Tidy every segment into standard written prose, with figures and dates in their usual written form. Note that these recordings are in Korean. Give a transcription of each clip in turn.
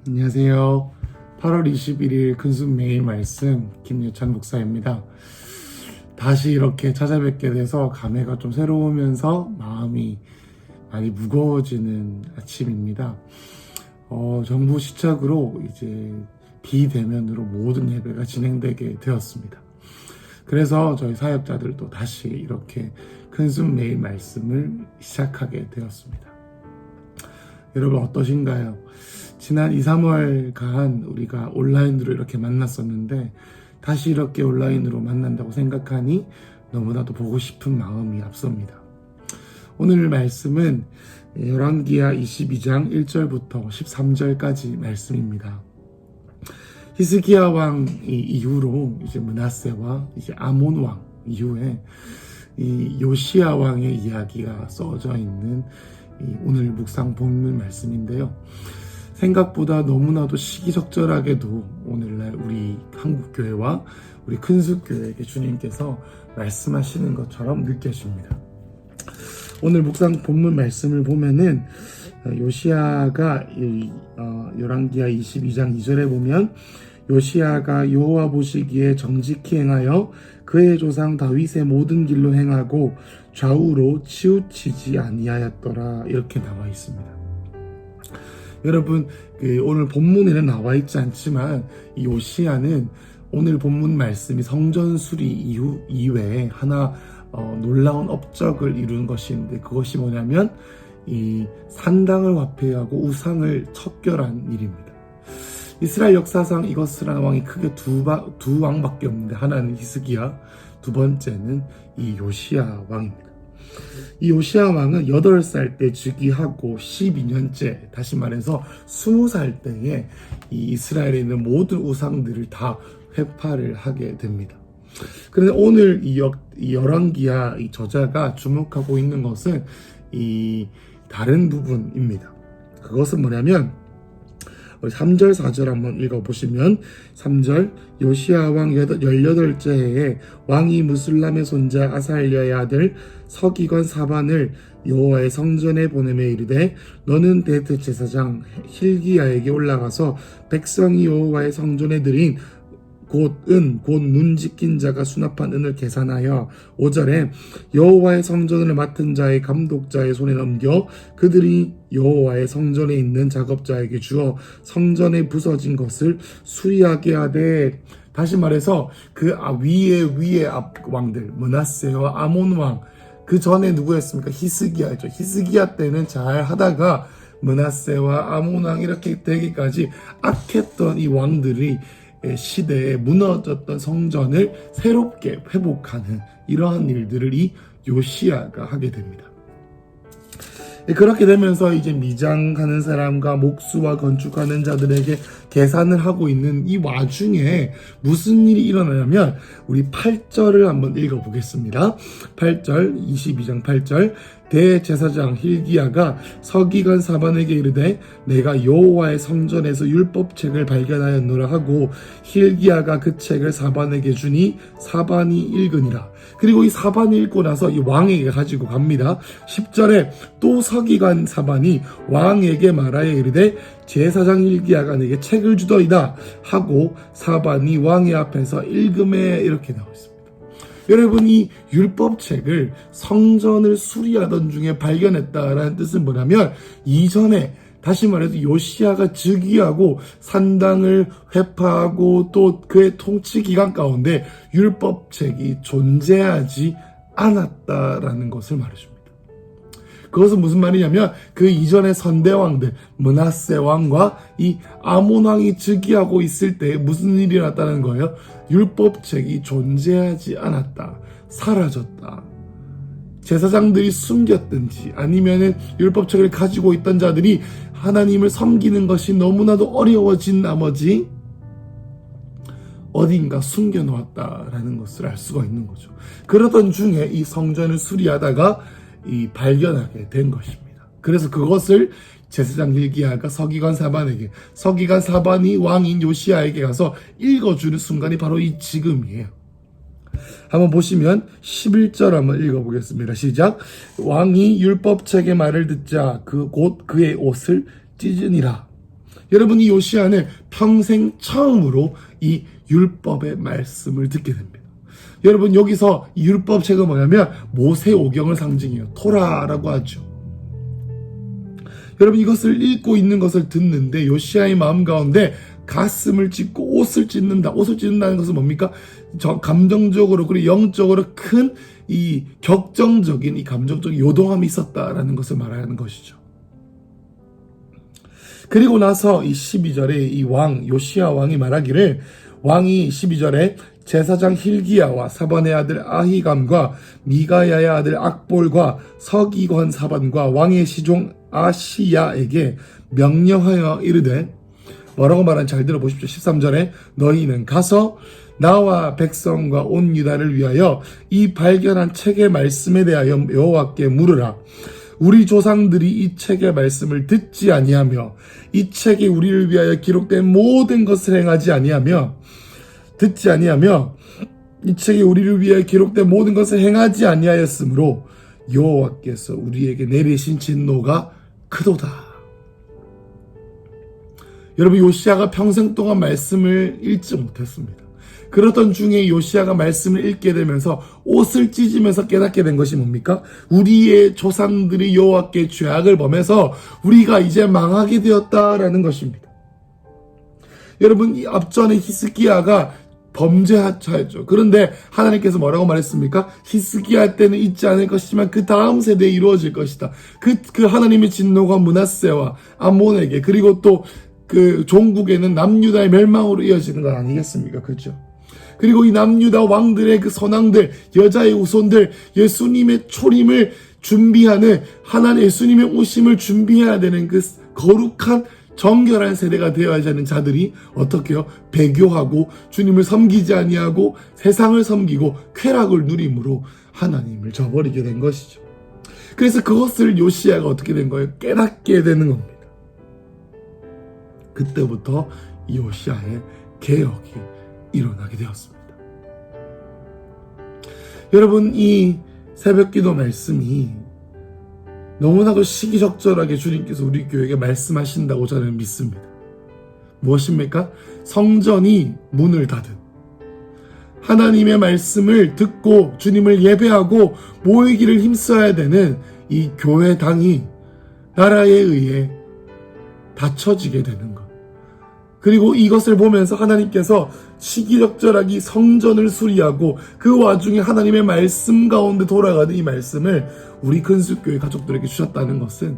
안녕하세요. 8월 21일 근순 매일 말씀 김유찬 목사입니다. 다시 이렇게 찾아뵙게 돼서 감회가 좀 새로우면서 마음이 많이 무거워지는 아침입니다. 정부 시착으로 이제 비대면으로 모든 예배가 진행되게 되었습니다. 그래서 저희 사역자들도 다시 이렇게 근순 매일 말씀을 시작하게 되었습니다. 여러분 어떠신가요? 지난 2, 3월간 우리가 온라인으로 이렇게 만났었는데 다시 이렇게 온라인으로 만난다고 생각하니 너무나도 보고 싶은 마음이 앞섭니다. 오늘 말씀은 열왕기하 22장 1절부터 13절까지 말씀입니다. 히스기야 왕 이후로 이제 므낫세와 이제 아몬 왕 이후에 이 요시야 왕의 이야기가 써져 있는 오늘 묵상 본문 말씀인데요. 생각보다 너무나도 시기적절하게도 오늘날 우리 한국교회와 우리 큰숲교회에게 주님께서 말씀하시는 것처럼 느껴집니다. 오늘 묵상 본문 말씀을 보면은 요시야가 열왕기하 22장 2절에 보면 요시야가 여호와 보시기에 정직히 행하여 그의 조상 다윗의 모든 길로 행하고 좌우로 치우치지 아니하였더라 이렇게 나와 있습니다. 여러분 오늘 본문에는 나와 있지 않지만 이 요시야는 오늘 본문 말씀이 성전 수리 이후 이외에 하나 놀라운 업적을 이룬 것인데 그것이 뭐냐면 이 산당을 화폐하고 우상을 척결한 일입니다. 이스라엘 역사상 이것을 한 왕이 크게 두 왕밖에 없는데 하나는 히스기야, 두 번째는 이 요시야 왕입니다. 이 요시야 왕은 8살 때 즉위하고 12년째, 다시 말해서 20살 때에 이 이스라엘에 있는 모든 우상들을 다 회파를 하게 됩니다. 그런데 오늘 이 열왕기하 이 저자가 주목하고 있는 것은 이 다른 부분입니다. 그것은 뭐냐면 3절 4절 한번 읽어보시면 3절 요시야 왕 18째 해에 왕이 무술람의 손자 아살랴의 아들 서기관 사반을 여호와의 성전에 보내매 이르되 너는 대제사장 hil기야에게 올라가서 백성이 여호와의 성전에 드린 곧 문 지킨 자가 수납한 은을 계산하여 5절에 여호와의 성전을 맡은 자의 감독자의 손에 넘겨 그들이 여호와의 성전에 있는 작업자에게 주어 성전에 부서진 것을 수리하게 하되. 다시 말해서 그 위에 앞 왕들 므낫세와 아몬 왕, 그 전에 누구였습니까? 히스기야죠. 히스기야 때는 잘 하다가 므낫세와 아몬 왕 이렇게 되기까지 악했던 이 왕들이 시대에 무너졌던 성전을 새롭게 회복하는 이러한 일들을 이 요시야가 하게 됩니다. 그렇게 되면서 이제 미장하는 사람과 목수와 건축하는 자들에게 계산을 하고 있는 이 와중에 무슨 일이 일어나냐면 우리 8절을 한번 읽어보겠습니다. 8절 22장 8절 대제사장 hil기야가 서기관 사반에게 이르되 내가 여호와의 성전에서 율법책을 발견하였노라 하고 hil기야가 그 책을 사반에게 주니 사반이 읽으니라. 그리고 이 사반이 읽고 나서 이 왕에게 가지고 갑니다. 10절에 또 서기관 사반이 왕에게 말하여 이르되 제사장 hil기야가 내게 책을 주더이다 하고 사반이 왕의 앞에서 읽음에 이렇게 나와 있습니다. 여러분 이 율법책을 성전을 수리하던 중에 발견했다라는 뜻은 뭐냐면 이전에 다시 말해서 요시야가 즉위하고 산당을 회파하고 또 그의 통치 기간 가운데 율법책이 존재하지 않았다라는 것을 말해줍니다. 그것은 무슨 말이냐면 그 이전의 선대왕들 므낫세 왕과 이 아몬 왕이 즉위하고 있을 때 무슨 일이 일어났다는 거예요? 율법책이 존재하지 않았다. 사라졌다. 제사장들이 숨겼든지 아니면은 율법책을 가지고 있던 자들이 하나님을 섬기는 것이 너무나도 어려워진 나머지 어딘가 숨겨놓았다라는 것을 알 수가 있는 거죠. 그러던 중에 이 성전을 수리하다가 발견하게 된 것입니다. 그래서 그것을 제사장 hil기야가 서기관 사반이 왕인 요시야에게 가서 읽어주는 순간이 바로 이 지금이에요. 한번 보시면 11절 한번 읽어보겠습니다. 시작. 왕이 율법책의 말을 듣자 곧 그의 옷을 찢으니라. 여러분, 이 요시야는 평생 처음으로 이 율법의 말씀을 듣게 됩니다. 여러분, 여기서 이 율법책은 뭐냐면 모세오경을 상징해요. 토라라고 하죠. 여러분, 이것을 읽고 있는 것을 듣는데 요시야의 마음 가운데 가슴을 찢고 옷을 찢는다. 옷을 찢는다는 것은 뭡니까? 감정적으로 그리고 영적으로 큰 이 격정적인 이 감정적인 요동함이 있었다라는 것을 말하는 것이죠. 그리고 나서 이 12절에 이 왕 요시야 왕이 말하기를, 왕이 12절에 제사장 힐기야와 사반의 아들 아히감과 미가야의 아들 악볼과 서기관 사반과 왕의 시종 아시야에게 명령하여 이르되, 뭐라고 말하는지 잘 들어보십시오. 13절에 너희는 가서 나와 백성과 온 유다를 위하여 이 발견한 책의 말씀에 대하여 여호와께 물으라. 우리 조상들이 이 책의 말씀을 듣지 아니하며 이 책에 우리를 위하여 기록된 모든 것을 행하지 아니하며 이 책에 우리를 위하여 기록된 모든 것을 행하지 아니하였으므로 여호와께서 우리에게 내리신 진노가 크도다. 여러분, 요시야가 평생 동안 말씀을 읽지 못했습니다. 그러던 중에 요시야가 말씀을 읽게 되면서 옷을 찢으면서 깨닫게 된 것이 뭡니까? 우리의 조상들이 여호와께 죄악을 범해서 우리가 이제 망하게 되었다라는 것입니다. 여러분, 이 앞전에 히스기야가 범죄하였죠. 그런데 하나님께서 뭐라고 말했습니까? 히스기야 때는 있지 않을 것이지만 그 다음 세대에 이루어질 것이다. 그 하나님의 진노가 므낫세와 암몬에게, 그리고 또 그 종국에는 남유다의 멸망으로 이어지는 건 아니겠습니까? 그렇죠? 그리고 이 남유다 왕들의 그 선왕들, 여자의 후손들, 예수님의 초림을 준비하는, 하나님 예수님의 오심을 준비해야 되는 그 거룩한 정결한 세대가 되어야 하는 자들이 어떻게요? 배교하고 주님을 섬기지 아니하고 세상을 섬기고 쾌락을 누림으로 하나님을 저버리게 된 것이죠. 그래서 그것을 요시야가 어떻게 된 거예요? 깨닫게 되는 겁니다. 그때부터 요시야의 개혁이 일어나게 되었습니다. 여러분, 이 새벽기도 말씀이 너무나도 시기적절하게 주님께서 우리 교회에게 말씀하신다고 저는 믿습니다. 무엇입니까? 성전이 문을 닫은, 하나님의 말씀을 듣고 주님을 예배하고 모이기를 힘써야 되는 이 교회당이 나라에 의해 닫혀지게 되는 것. 그리고 이것을 보면서 하나님께서 시기적절하게 성전을 수리하고 그 와중에 하나님의 말씀 가운데 돌아가는 이 말씀을 우리 근수교회 가족들에게 주셨다는 것은,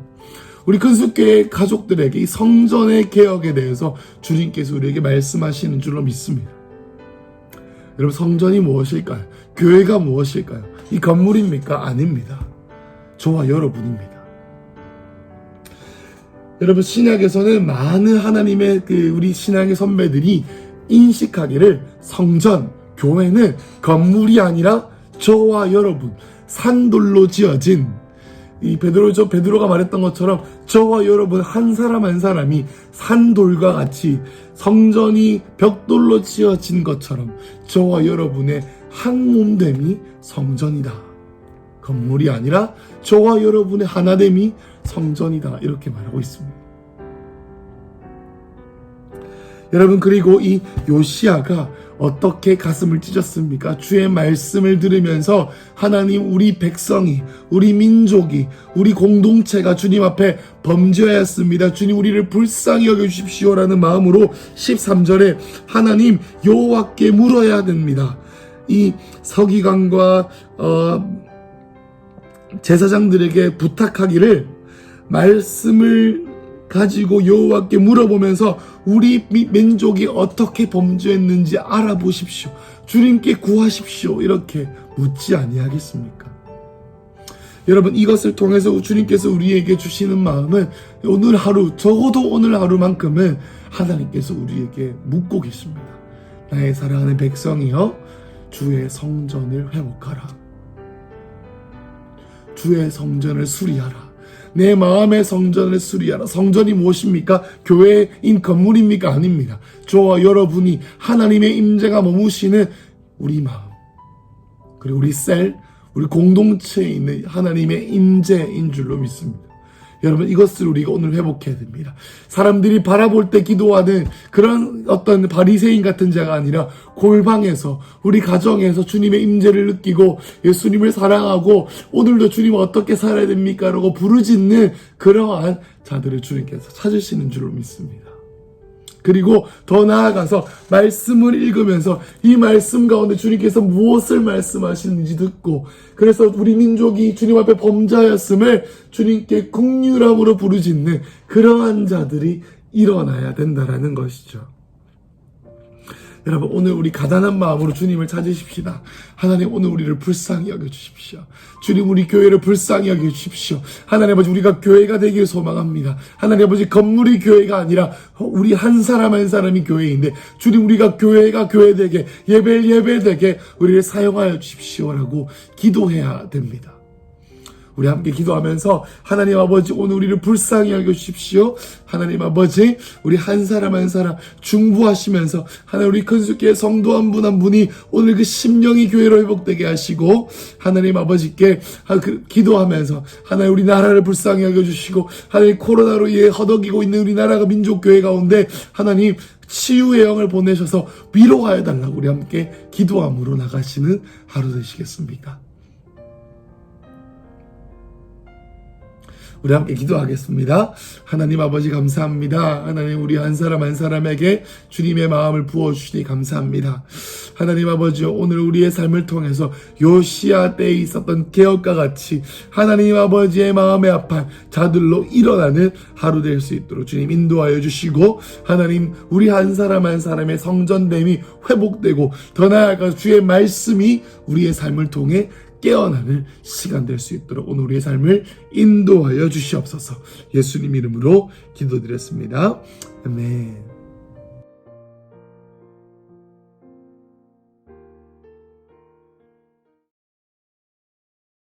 우리 근수교회 가족들에게 이 성전의 개혁에 대해서 주님께서 우리에게 말씀하시는 줄로 믿습니다. 여러분, 성전이 무엇일까요? 교회가 무엇일까요? 이 건물입니까? 아닙니다. 저와 여러분입니다. 여러분, 신약에서는 많은 하나님의 우리 신앙의 선배들이 인식하기를 성전, 교회는 건물이 아니라 저와 여러분, 산돌로 지어진, 이 베드로가 말했던 것처럼 저와 여러분 한 사람 한 사람이 산돌과 같이 성전이 벽돌로 지어진 것처럼 저와 여러분의 한 몸됨이 성전이다. 건물이 아니라 저와 여러분의 하나됨이 성전이다. 이렇게 말하고 있습니다. 여러분, 그리고 이 요시야가 어떻게 가슴을 찢었습니까? 주의 말씀을 들으면서 하나님, 우리 백성이, 우리 민족이, 우리 공동체가 주님 앞에 범죄하였습니다. 주님, 우리를 불쌍히 여겨주십시오라는 마음으로 13절에 하나님 여호와께 물어야 됩니다. 이 서기관과 제사장들에게 부탁하기를, 말씀을 가지고 여호와께 물어보면서 우리 민족이 어떻게 범죄했는지 알아보십시오. 주님께 구하십시오. 이렇게 묻지 아니하겠습니까? 여러분, 이것을 통해서 주님께서 우리에게 주시는 마음은 오늘 하루, 적어도 오늘 하루만큼은 하나님께서 우리에게 묻고 계십니다. 나의 사랑하는 백성이여, 주의 성전을 회복하라. 주의 성전을 수리하라. 내 마음의 성전을 수리하라. 성전이 무엇입니까? 교회인 건물입니까? 아닙니다. 저와 여러분이 하나님의 임재가 머무시는 우리 마음, 그리고 우리 공동체에 있는 하나님의 임재인 줄로 믿습니다. 여러분, 이것을 우리가 오늘 회복해야 됩니다. 사람들이 바라볼 때 기도하는 그런 어떤 바리새인 같은 자가 아니라 골방에서, 우리 가정에서 주님의 임재를 느끼고 예수님을 사랑하고 오늘도 주님 어떻게 살아야 됩니까? 라고 부르짖는 그러한 자들을 주님께서 찾으시는 줄로 믿습니다. 그리고 더 나아가서 말씀을 읽으면서 이 말씀 가운데 주님께서 무엇을 말씀하시는지 듣고, 그래서 우리 민족이 주님 앞에 범죄하였음을 주님께 긍휼함으로 부르짖는 그러한 자들이 일어나야 된다라는 것이죠. 여러분, 오늘 우리 가난한 마음으로 주님을 찾으십시다. 하나님, 오늘 우리를 불쌍히 여겨주십시오. 주님, 우리 교회를 불쌍히 여겨주십시오. 하나님 아버지, 우리가 교회가 되길 소망합니다. 하나님 아버지, 건물이 교회가 아니라 우리 한 사람 한 사람이 교회인데, 주님, 우리가 교회가 교회되게, 예배되게 우리를 사용하여 주십시오라고 기도해야 됩니다. 우리 함께 기도하면서 하나님 아버지, 오늘 우리를 불쌍히 여겨주십시오. 하나님 아버지, 우리 한 사람 한 사람 중보하시면서 하나님, 우리 큰숙교의 성도 한 분 한 분이 오늘 그 심령이 교회로 회복되게 하시고, 하나님 아버지께 기도하면서 하나님, 우리 나라를 불쌍히 여겨주시고, 하나님, 코로나로 허덕이고 있는 우리 나라가 민족교회 가운데 하나님 치유의 영을 보내셔서 위로하여 달라고 우리 함께 기도함으로 나가시는 하루 되시겠습니까? 우리 함께 기도하겠습니다. 하나님 아버지, 감사합니다. 하나님, 우리 한 사람 한 사람에게 주님의 마음을 부어주시니 감사합니다. 하나님 아버지, 오늘 우리의 삶을 통해서 요시야 때에 있었던 개혁과 같이 하나님 아버지의 마음에 아픈 자들로 일어나는 하루 될 수 있도록 주님 인도하여 주시고, 하나님, 우리 한 사람 한 사람의 성전됨이 회복되고 더 나아가 주의 말씀이 우리의 삶을 통해 깨어나는 시간 될 수 있도록 오늘 우리의 삶을 인도하여 주시옵소서. 예수님 이름으로 기도드렸습니다. 아멘.